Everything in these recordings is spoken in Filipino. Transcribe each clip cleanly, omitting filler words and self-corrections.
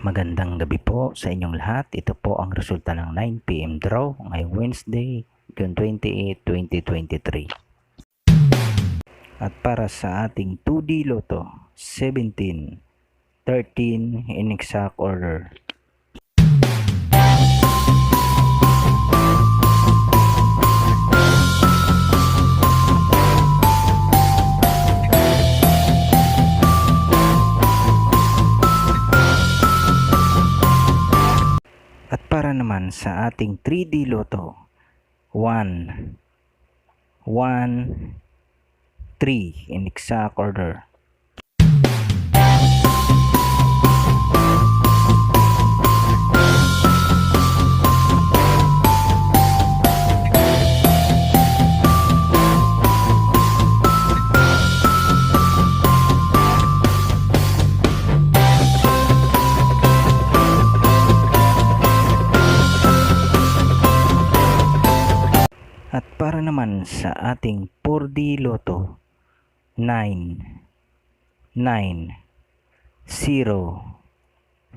Magandang gabi po sa inyong lahat. Ito po ang resulta ng 9 PM draw ngayong Wednesday, June 28, 2023. At para sa ating 2D Lotto, 17, 13 in exact order. At para naman sa ating 3D Lotto, 1, 1, 3 in exact order. At para naman sa ating 4D Lotto, 9, 9, 0,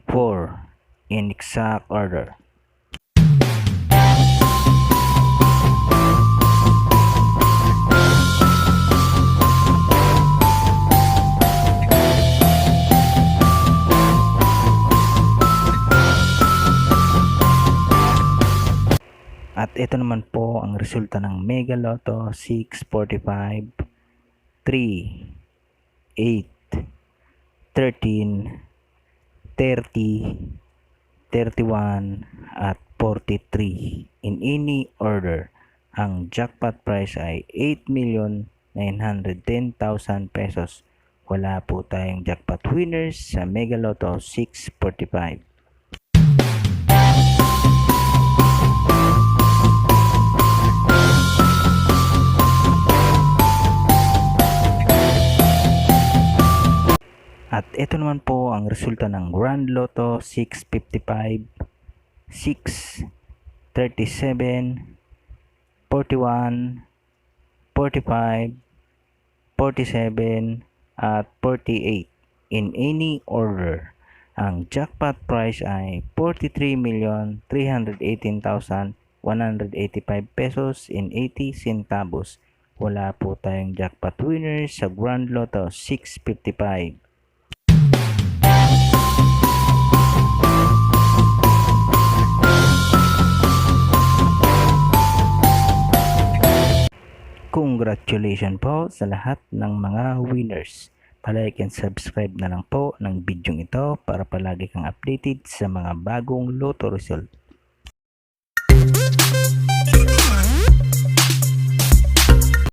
4 in exact order. At ito naman po ang resulta ng Mega Lotto 645, 3, 8, 13, 30, 31 at 43 in any order. Ang jackpot price ay 8,910,000 pesos. Wala po tayong jackpot winners sa Mega Lotto 645. At ito naman po ang resulta ng Grand Lotto 655, 6, 37, 41, 45, 47 at 48 in any order. Ang jackpot price ay 43,318,185 pesos in 80 centavos. Wala po tayong jackpot winners sa Grand Lotto 655. Congratulations po sa lahat ng mga winners. Pa-like and subscribe na lang po ng video ito para palagi kang updated sa mga bagong Lotto result.